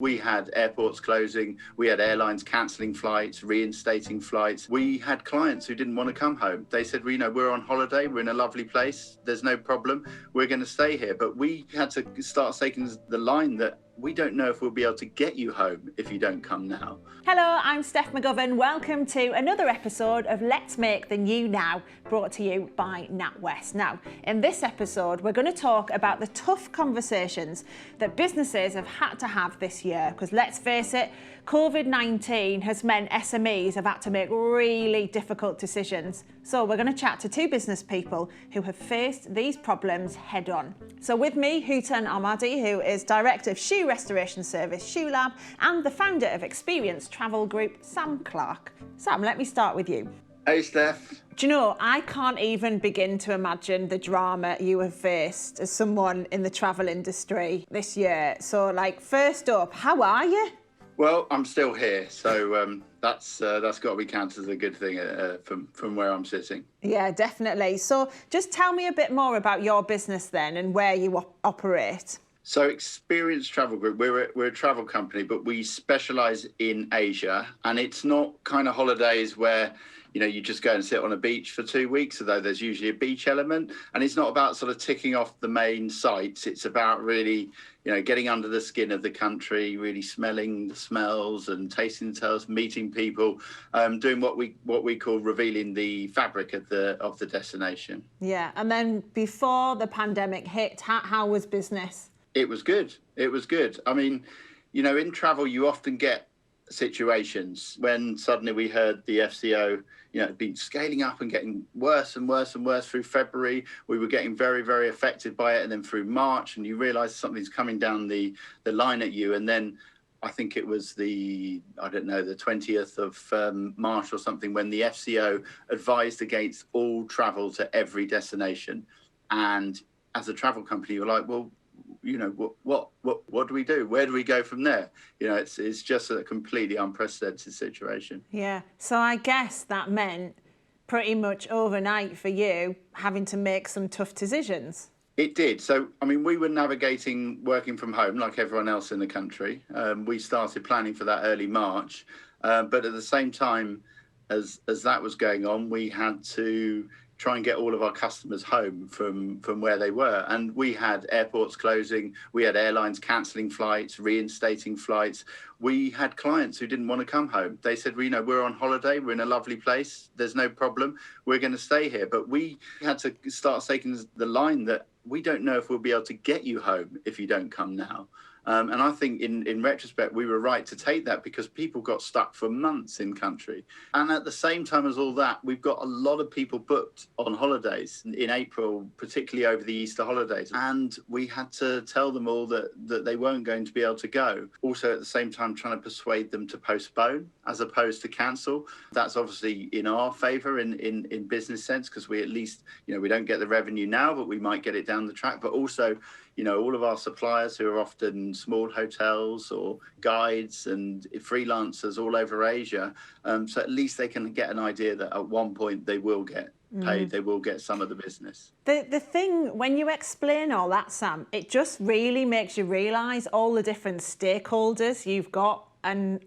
We had airports closing, we had airlines cancelling flights, reinstating flights. We had clients who didn't want to come home. They said, well, we're on holiday, we're in a lovely place, there's no problem, we're going to stay here. But we had to start taking the line that we don't know if we'll be able to get you home if you don't come now. Hello, I'm Steph McGovern. Welcome to another episode of Let's Make the New Now, brought to you by NatWest. Now, in this episode, we're going to talk about the tough conversations that businesses have had to have this year, because let's face it, COVID-19 has meant SMEs have had to make really difficult decisions. So we're going to chat to two business people who have faced these problems head on. So with me, Hutans, who is Director of Shoe Restoration Service Shoe Lab and the founder of Experience Travel Group, Sam Clark. Sam, let me start with you. Hey, Steph. Do you know, I can't even begin to imagine the drama you have faced as someone in the travel industry this year. So, first up, how are you? Well, I'm still here, so that's got to be counted as a good thing from where I'm sitting. Yeah, definitely. So just tell me a bit more about your business then and where you operate. So Experience Travel Group, we're a travel company, but we specialise in Asia, and it's not kind of holidays where you just go and sit on a beach for 2 weeks, although there's usually a beach element. And it's not about sort of ticking off the main sites. It's about really, getting under the skin of the country, really smelling the smells and tasting the smells, meeting people, doing what we call revealing the fabric of the destination. Yeah. And then before the pandemic hit, how was business? It was good. It was good. I mean, in travel, you often get situations when suddenly we heard the FCO, had been scaling up and getting worse and worse and worse through February. We were getting very, very affected by it. And then through March, and you realise something's coming down the line at you. And then I think it was the 20th of March or something, when the FCO advised against all travel to every destination. And as a travel company, you're like, well, what do we do? Where do we go from there? It's just a completely unprecedented situation. Yeah. So I guess that meant pretty much overnight for you having to make some tough decisions. It did. So, we were navigating working from home like everyone else in the country. We started planning for that early March. But at the same time as that was going on, we had to try and get all of our customers home from where they were. And we had airports closing, we had airlines cancelling flights, reinstating flights. We had clients who didn't want to come home. They said, we're on holiday, we're in a lovely place, there's no problem, we're going to stay here. But we had to start taking the line that we don't know if we'll be able to get you home if you don't come now. And I think in retrospect, we were right to take that, because people got stuck for months in country. And at the same time as all that, we've got a lot of people booked on holidays in April, particularly over the Easter holidays. And we had to tell them all that they weren't going to be able to go. Also, at the same time, trying to persuade them to postpone as opposed to cancel. That's obviously in our favour in business sense, because we at least, we don't get the revenue now, but we might get it down the track. But also, all of our suppliers who are often small hotels or guides and freelancers all over Asia. So at least they can get an idea that at one point they will get paid, they will get some of the business. The thing, when you explain all that, Sam, it just really makes you realise all the different stakeholders you've got, and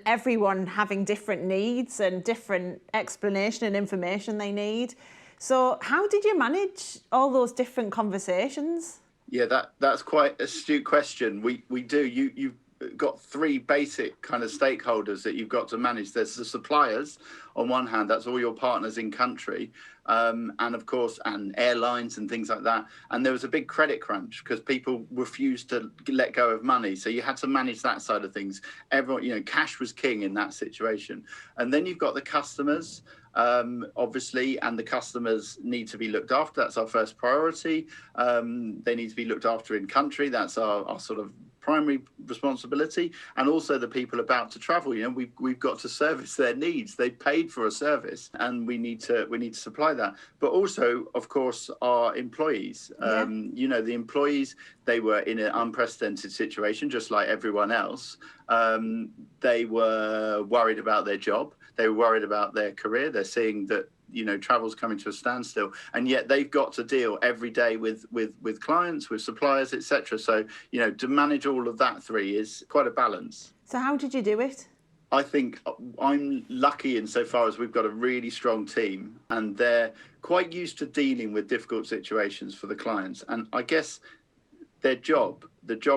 everyone having different needs and different explanation and information they need. So how did you manage all those different conversations? Yeah, that's quite an astute question. We do. You've got three basic kind of stakeholders that you've got to manage. There's the suppliers on one hand, that's all your partners in country, and of course, and airlines and things like that. And there was a big credit crunch because people refused to let go of money. So you had to manage that side of things. Everyone, cash was king in that situation. And then you've got the customers, obviously, and the customers need to be looked after. That's our first priority. They need to be looked after in country. That's our sort of primary responsibility. And also the people about to travel. We've got to service their needs. They paid for a service, and we need to supply that. But also, of course, our employees. The employees, they were in an unprecedented situation, just like everyone else. They were worried about their job. They were worried about their career. They're seeing that travel's coming to a standstill, and yet they've got to deal every day with clients, with suppliers, etc. So to manage all of that is quite a balance. So how did you do it? I think I'm lucky insofar as we've got a really strong team, and they're quite used to dealing with difficult situations for the clients. And I guess the job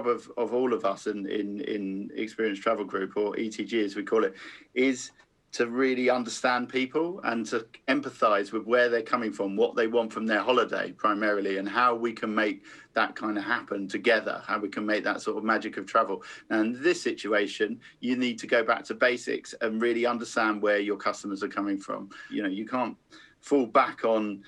of all of us in Experience Travel Group, or ETG as we call it, is to really understand people and to empathise with where they're coming from, what they want from their holiday primarily, and how we can make that kind of happen together, how we can make that sort of magic of travel. And in this situation, you need to go back to basics and really understand where your customers are coming from. You can't fall back on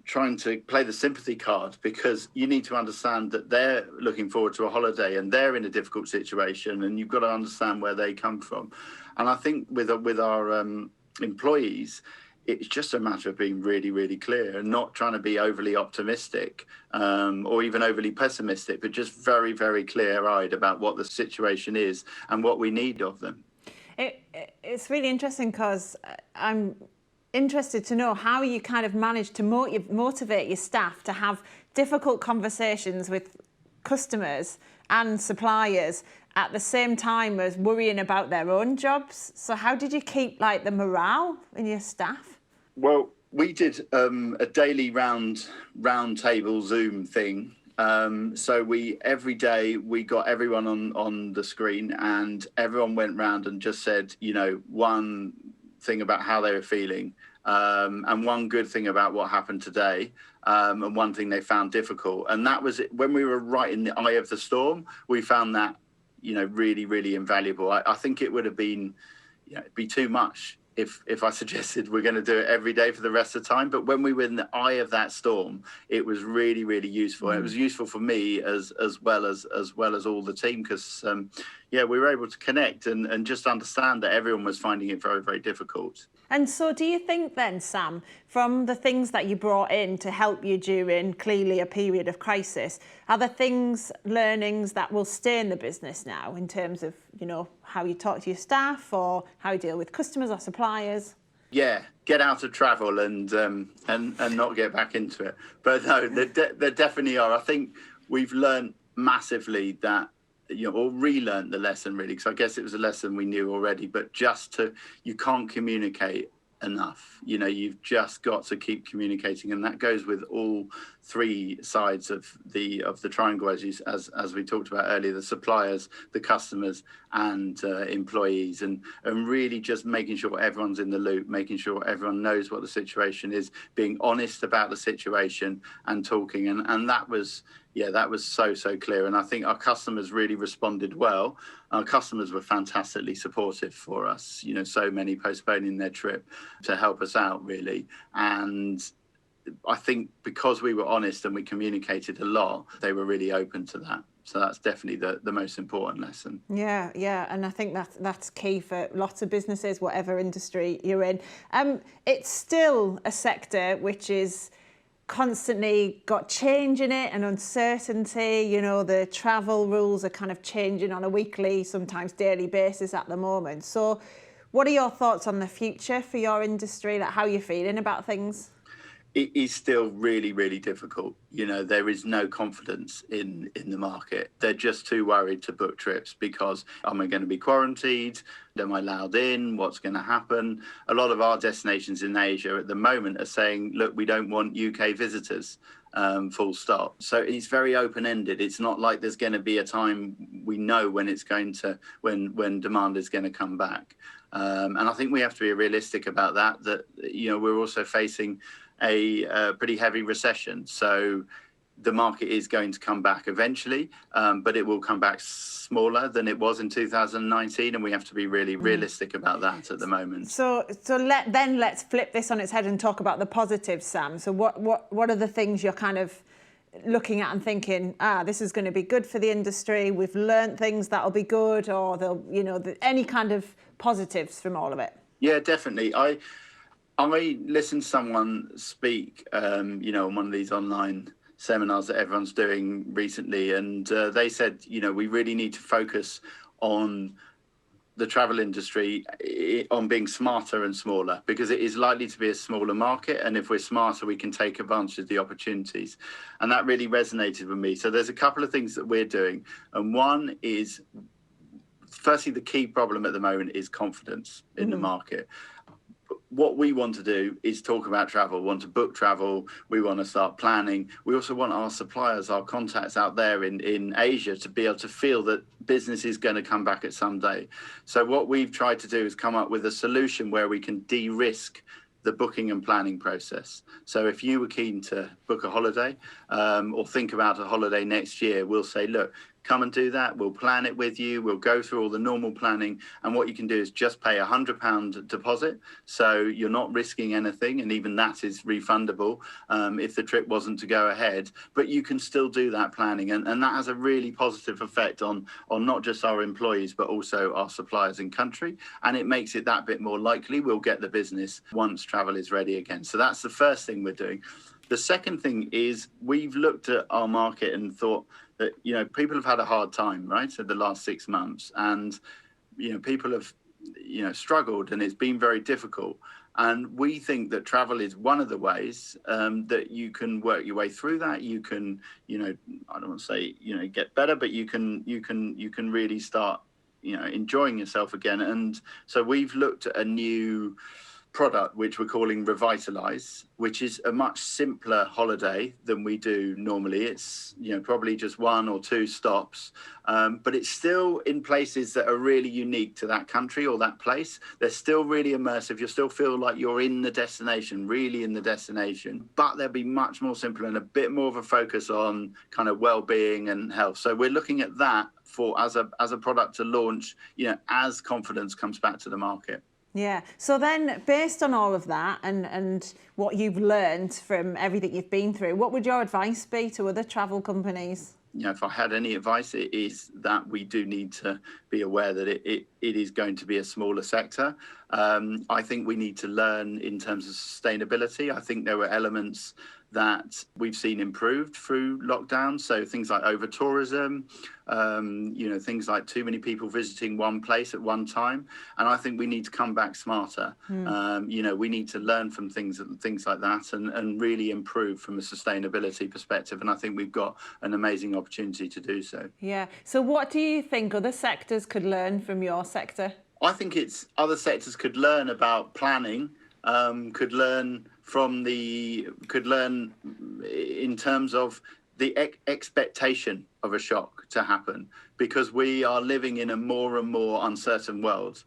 trying to play the sympathy card, because you need to understand that they're looking forward to a holiday and they're in a difficult situation, and you've got to understand where they come from. And I think with our employees, it's just a matter of being really, really clear and not trying to be overly optimistic or even overly pessimistic, but just very, very clear-eyed about what the situation is and what we need of them. It's really interesting, because I'm interested to know how you kind of manage to motivate your staff to have difficult conversations with customers and suppliers at the same time as worrying about their own jobs. So how did you keep the morale in your staff? Well, we did a daily round table Zoom thing. So every day we got everyone on the screen, and everyone went round and just said, one thing about how they were feeling, and one good thing about what happened today, and one thing they found difficult. And that was it. When we were right in the eye of the storm, we found that really, really invaluable. I think it would have been it'd be too much if I suggested we're going to do it every day for the rest of the time. But when we were in the eye of that storm, it was really, really useful. It was useful for me as well as all the team, because we were able to connect and just understand that everyone was finding it very, very difficult. And so do you think then, Sam, from the things that you brought in to help you during clearly a period of crisis, are there learnings that will stay in the business now in terms of, how you talk to your staff or how you deal with customers or suppliers? Yeah, get out of travel and not get back into it. But no, there definitely are. I think we've learned massively that, or relearned the lesson really, because I guess it was a lesson we knew already, but you can't communicate enough. You've just got to keep communicating, and that goes with all three sides of the triangle, as we talked about earlier: the suppliers, the customers, and employees, and really just making sure everyone's in the loop, making sure everyone knows what the situation is, being honest about the situation and talking, and that was so clear. And I think our customers really responded well. Our customers were fantastically supportive for us, so many postponing their trip to help us out, really. And I think because we were honest and we communicated a lot, they were really open to that. So that's definitely the most important lesson. Yeah. And I think that's key for lots of businesses, whatever industry you're in. It's still a sector which is constantly got change in it and uncertainty. The travel rules are kind of changing on a weekly, sometimes daily basis at the moment. So what are your thoughts on the future for your industry? How are you feeling about things? It is still really, really difficult. There is no confidence in the market. They're just too worried to book trips because, am I going to be quarantined? Am I allowed in? What's going to happen? A lot of our destinations in Asia at the moment are saying, look, we don't want UK visitors, full stop. So it's very open-ended. It's not like there's going to be a time we know when when demand is going to come back. And I think we have to be realistic about that we're also facing a pretty heavy recession. So the market is going to come back eventually, but it will come back smaller than it was in 2019, and we have to be really realistic about that at the moment. So let's flip this on its head and talk about the positives, Sam. So what are the things you're kind of looking at and thinking, this is going to be good for the industry, we've learnt things that'll be good, or any kind of positives from all of it? Yeah, definitely. I listened to someone speak, on one of these online seminars that everyone's doing recently, and they said, we really need to focus on the travel industry on being smarter and smaller, because it is likely to be a smaller market. And if we're smarter, we can take advantage of the opportunities. And that really resonated with me. So there's a couple of things that we're doing. And one is, firstly, the key problem at the moment is confidence in the market. What we want to do is talk about travel, want to book travel. We want to start planning. We also want our suppliers, our contacts out there in Asia to be able to feel that business is going to come back at some day. So what we've tried to do is come up with a solution where we can de-risk the booking and planning process. So if you were keen to book a holiday or think about a holiday next year, we'll say, look, come and do that. We'll plan it with you. We'll go through all the normal planning. And what you can do is just pay £100 deposit. So you're not risking anything. And even that is refundable if the trip wasn't to go ahead. But you can still do that planning. And that has a really positive effect on not just our employees, but also our suppliers in country. And it makes it that bit more likely we'll get the business once travel is ready again. So that's the first thing we're doing. The second thing is we've looked at our market and thought that, people have had a hard time, right? So the last 6 months, and, people have, struggled, and it's been very difficult. And we think that travel is one of the ways that you can work your way through that. You can, I don't want to say, get better, but you can really start, enjoying yourself again. And so we've looked at a new product which we're calling Revitalize, which is a much simpler holiday than we do normally. It's probably just 1 or 2 stops, but it's still in places that are really unique to that country or that place. They're still really immersive. You still feel like you're in the destination, really in the destination, but they'll be much more simple and a bit more of a focus on kind of well-being and health. So we're looking at that as a product to launch as confidence comes back to the market. Yeah. So then, based on all of that and what you've learned from everything you've been through, what would your advice be to other travel companies? If I had any advice, it is that we do need to be aware that it is going to be a smaller sector. I think we need to learn in terms of sustainability. I think there were elements that we've seen improved through lockdown. So things like over-tourism, things like too many people visiting one place at one time. And I think we need to come back smarter. We need to learn from things like that and really improve from a sustainability perspective. And I think we've got an amazing opportunity to do so. Yeah. So what do you think other sectors could learn from your sector? I think other sectors could learn about planning, could learn in terms of the expectation of a shock to happen, because we are living in a more and more uncertain world.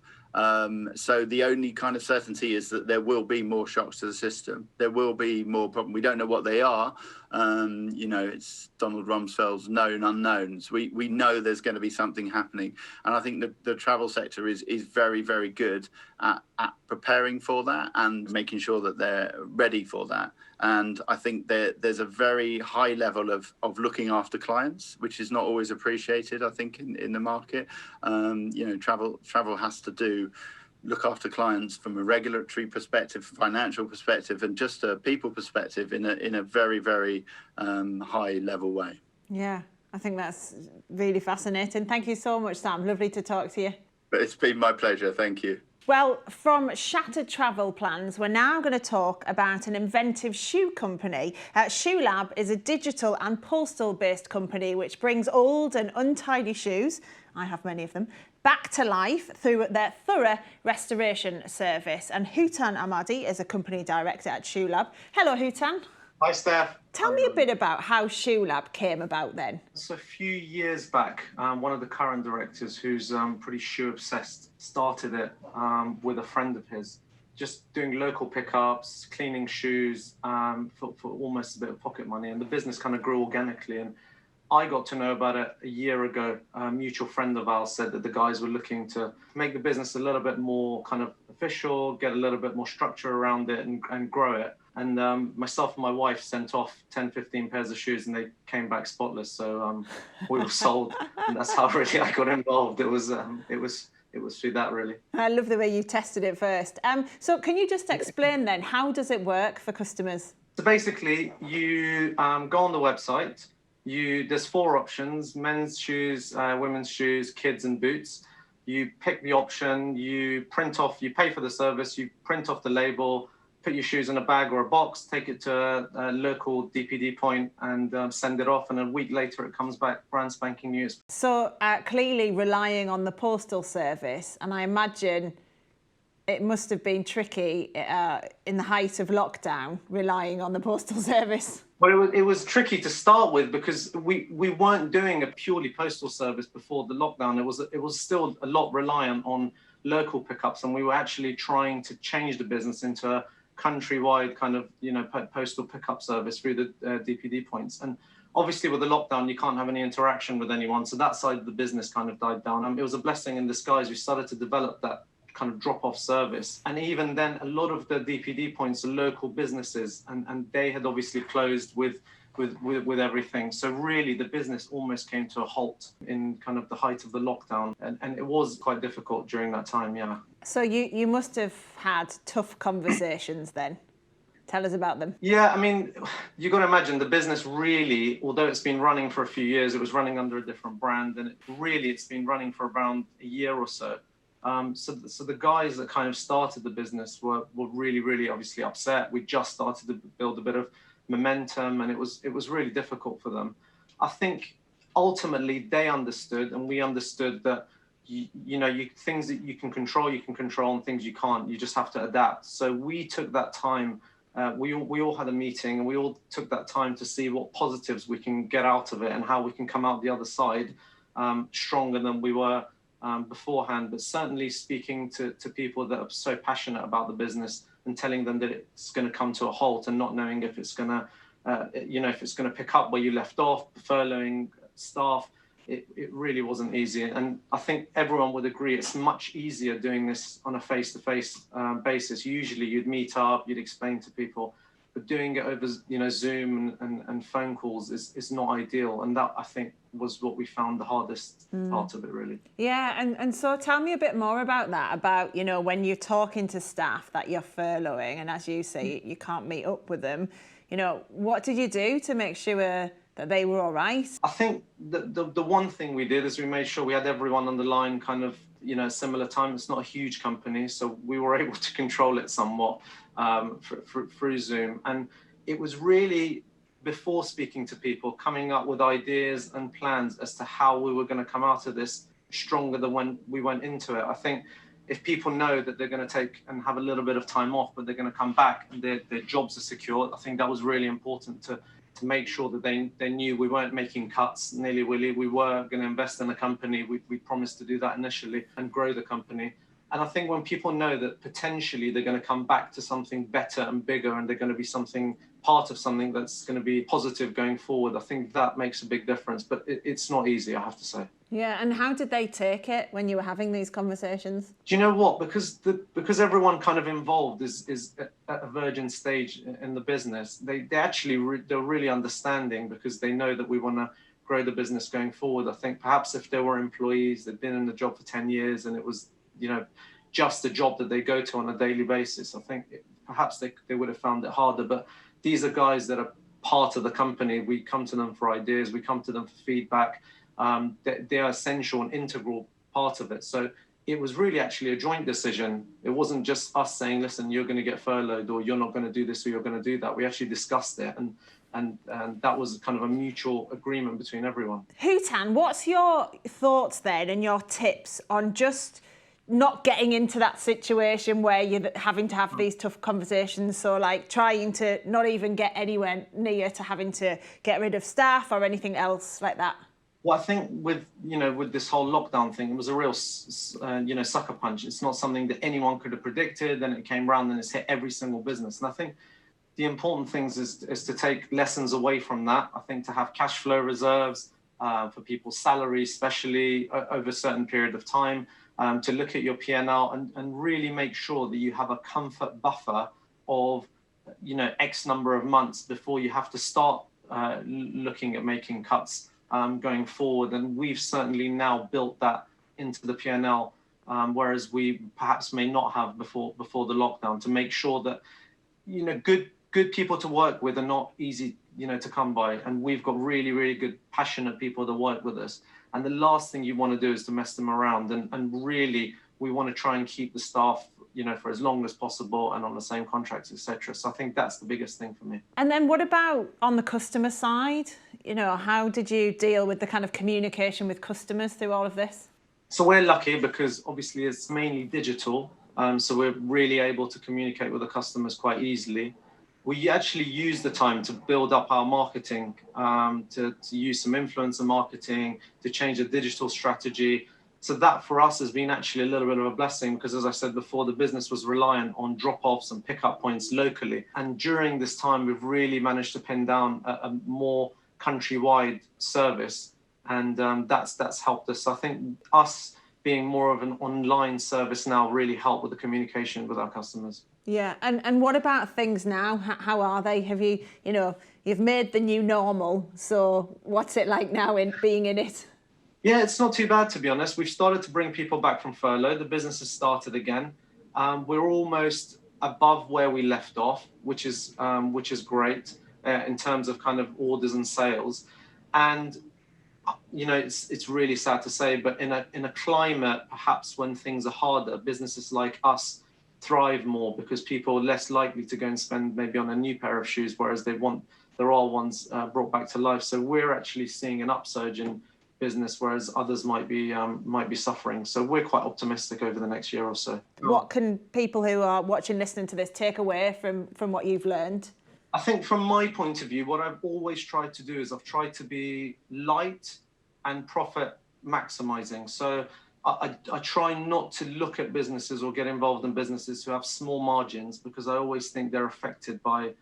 So the only kind of certainty is that there will be more shocks to the system. There will be more problems. We don't know what they are. It's Donald Rumsfeld's known unknowns. We know there's going to be something happening. And I think the travel sector is very, very good at preparing for that and making sure that they're ready for that. And I think there's a very high level of looking after clients, which is not always appreciated, I think, in the market. Travel has to look after clients from a regulatory perspective, financial perspective, and just a people perspective in a very, very high level way. Yeah, I think that's really fascinating. Thank you so much, Sam. Lovely to talk to you. But it's been my pleasure. Thank you. Well, from shattered travel plans, we're now going to talk about an inventive shoe company. Shoe Lab is a digital and postal-based company which brings old and untidy shoes, I have many of them, back to life through their thorough restoration service. And Hutan Ahmadi is a company director at Shoe Lab. Hello, Hutan. Hi, Steph. Tell me a bit about how Shoe Lab came about then. So a few years back, one of the current directors, who's pretty shoe obsessed, started it with a friend of his, just doing local pickups, cleaning shoes for almost a bit of pocket money. And the business kind of grew organically. And I got to know about it a year ago. A mutual friend of ours said that the guys were looking to make the business a little bit more kind of official, get a little bit more structure around it and grow it. And myself and my wife sent off 10, 15 pairs of shoes and they came back spotless. So we were sold. And that's how really I got involved. It was through that, really. I love the way you tested it first. So can you just explain then, how does it work for customers? So basically, you go on the website. There's 4 options: men's shoes, women's shoes, kids and boots. You pick the option, you pay for the service, you print off the label, put your shoes in a bag or a box, take it to a local DPD point and send it off. And a week later, it comes back brand spanking new. So clearly relying on the postal service, and I imagine it must have been tricky in the height of lockdown, relying on the postal service. Well, it was tricky to start with because we weren't doing a purely postal service before the lockdown. It was still a lot reliant on local pickups, and we were actually trying to change the business into a countrywide kind of postal pickup service through the DPD points. And obviously with the lockdown, you can't have any interaction with anyone, so that side of the business kind of died down. It was a blessing in disguise. We started to develop that kind of drop-off service, and even then a lot of the DPD points are local businesses, and they had obviously closed with everything. So really the business almost came to a halt in kind of the height of the lockdown, and it was quite difficult during that time. So you must have had tough conversations then. Tell us about them. Yeah, I mean, you got to imagine the business really, although it's been running for a few years, it was running under a different brand, and it's been running for around a year or so. So the guys that kind of started the business were really, really obviously upset. We just started to build a bit of momentum, and it was really difficult for them. I think ultimately they understood, and we understood that things that you can control, and things you can't, you just have to adapt. So we took that time. We all had a meeting, and we all took that time to see what positives we can get out of it and how we can come out the other side stronger than we were beforehand. But certainly speaking to people that are so passionate about the business and telling them that it's going to come to a halt and not knowing if it's going to pick up where you left off, furloughing staff, it really wasn't easy. And I think everyone would agree it's much easier doing this on a face-to-face basis. Usually you'd meet up, you'd explain to people, but doing it over Zoom and phone calls is not ideal. And that, I think, was what we found the hardest part of it, really. Yeah, and so tell me a bit more about that, about, when you're talking to staff that you're furloughing, and as you say, you can't meet up with them, what did you do to make sure that they were all right? I think the one thing we did is we made sure we had everyone on the line kind of, similar time. It's not a huge company, so we were able to control it somewhat through Zoom. And it was really, before speaking to people, coming up with ideas and plans as to how we were going to come out of this stronger than when we went into it. I think if people know that they're going to take and have a little bit of time off, but they're going to come back and their jobs are secure, I think that was really important to make sure that they knew we weren't making cuts nilly-willy. We were going to invest in the company. We promised to do that initially and grow the company. And I think when people know that potentially they're going to come back to something better and bigger, and they're going to be part of something that's going to be positive going forward, I think that makes a big difference. But it's not easy, I have to say. Yeah, and how did they take it when you were having these conversations? Do you know what? Because everyone kind of involved is at a virgin stage in the business. They're really understanding, because they know that we want to grow the business going forward. I think perhaps if there were employees that'd been in the job for 10 years and it was just a job that they go to on a daily basis, I think perhaps they would have found it harder. But these are guys that are part of the company. We come to them for ideas. We come to them for feedback. They are essential and integral part of it. So it was really actually a joint decision. It wasn't just us saying, listen, you're going to get furloughed, or you're not going to do this, or you're going to do that. We actually discussed it, and that was kind of a mutual agreement between everyone. Hutan, what's your thoughts then and your tips on just not getting into that situation where you're having to have these tough conversations? So like trying to not even get anywhere near to having to get rid of staff or anything else like that. Well, I think with this whole lockdown thing, it was a real, sucker punch. It's not something that anyone could have predicted. Then it came around and it's hit every single business. And I think the important things is to take lessons away from that. I think to have cash flow reserves for people's salaries, especially over a certain period of time, to look at your P&L and really make sure that you have a comfort buffer of, X number of months before you have to start looking at making cuts going forward. And we've certainly now built that into the P&L, whereas we perhaps may not have before the lockdown, to make sure that, good people to work with are not easy, to come by. And we've got really, really good, passionate people that work with us. And the last thing you want to do is to mess them around. And really, we want to try and keep the staff, for as long as possible and on the same contracts, etc. So I think that's the biggest thing for me. And then what about on the customer side? How did you deal with the kind of communication with customers through all of this? So we're lucky because obviously it's mainly digital. So we're really able to communicate with the customers quite easily. We actually use the time to build up our marketing, to use some influencer marketing, to change the digital strategy. So that for us has been actually a little bit of a blessing because, as I said before, the business was reliant on drop-offs and pick-up points locally. And during this time, we've really managed to pin down a more countrywide service. And that's helped us. I think us being more of an online service now really helped with the communication with our customers. Yeah, and what about things now? How are they? Have you, you've made the new normal, so what's it like now being in it? Yeah, it's not too bad, to be honest. We've started to bring people back from furlough. The business has started again. We're almost above where we left off, which is great in terms of kind of orders and sales. And it's really sad to say, but in a climate perhaps when things are harder, businesses like us thrive more because people are less likely to go and spend maybe on a new pair of shoes, whereas their old ones brought back to life. So we're actually seeing an upsurge in business, whereas others might be suffering. So we're quite optimistic over the next year or so. What can people who are watching, listening to this take away from what you've learned? I think from my point of view, what I've always tried to do is I've tried to be light and profit maximizing. So I try not to look at businesses or get involved in businesses who have small margins because I always think they're affected by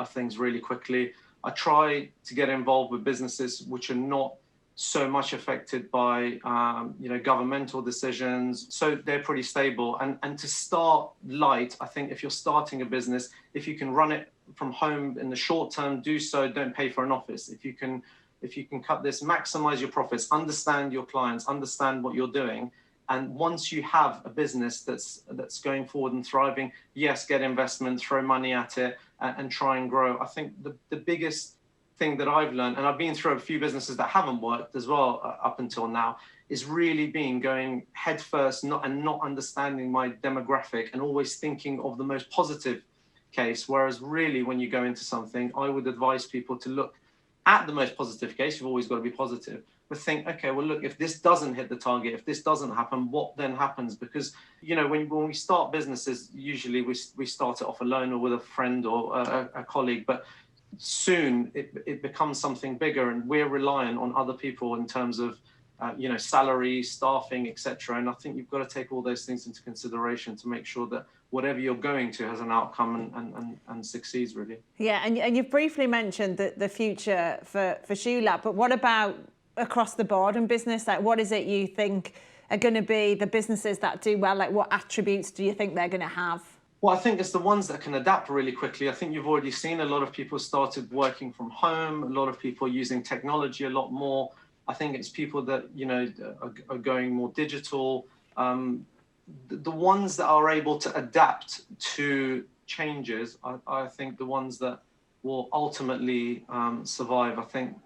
things really quickly. I try to get involved with businesses which are not so much affected by governmental decisions, so they're pretty stable. And to start light, I think if you're starting a business, if you can run it from home in the short term, do so. Don't pay for an office. If you can cut this, maximize your profits, understand your clients, understand what you're doing. And once you have a business that's going forward and thriving, yes, get investment, throw money at it, and try and grow. I think the biggest thing that I've learned, and I've been through a few businesses that haven't worked as well up until now, is really going head first, not understanding my demographic and always thinking of the most positive case. Whereas really, when you go into something, I would advise people to look at the most positive case. You've always got to be positive, but think, okay, well, look, if this doesn't hit the target, if this doesn't happen, what then happens? Because, when we start businesses, usually we start it off alone or with a friend or a colleague, but soon it becomes something bigger, and we're reliant on other people in terms of salary, staffing, etc. And I think you've got to take all those things into consideration to make sure that whatever you're going to has an outcome and succeeds, really. Yeah, and you've briefly mentioned the future for Shoe Lab, but what about across the board in business? Like, what is it you think are going to be the businesses that do well? Like, what attributes do you think they're going to have? Well, I think it's the ones that can adapt really quickly. I think you've already seen a lot of people started working from home, a lot of people using technology a lot more. I think it's people that, are going more digital. The ones that are able to adapt to changes, I think the ones that will ultimately survive. I think,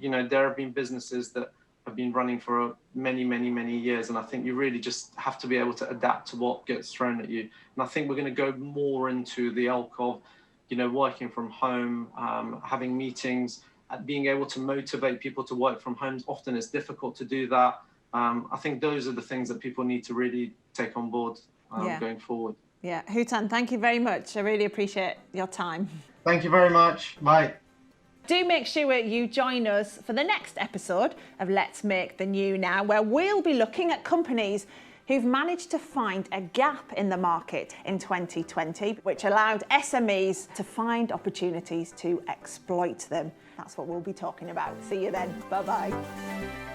there have been businesses that have been running for many, many, many years. And I think you really just have to be able to adapt to what gets thrown at you. And I think we're going to go more into the ilk of, working from home, having meetings, being able to motivate people to work from home. Often it's difficult to do that. I think those are the things that people need to really take on board going forward. Yeah, Hutan, thank you very much. I really appreciate your time. Thank you very much. Bye. Do make sure you join us for the next episode of Let's Make the New Now, where we'll be looking at companies who've managed to find a gap in the market in 2020, which allowed SMEs to find opportunities to exploit them. That's what we'll be talking about. See you then. Bye-bye.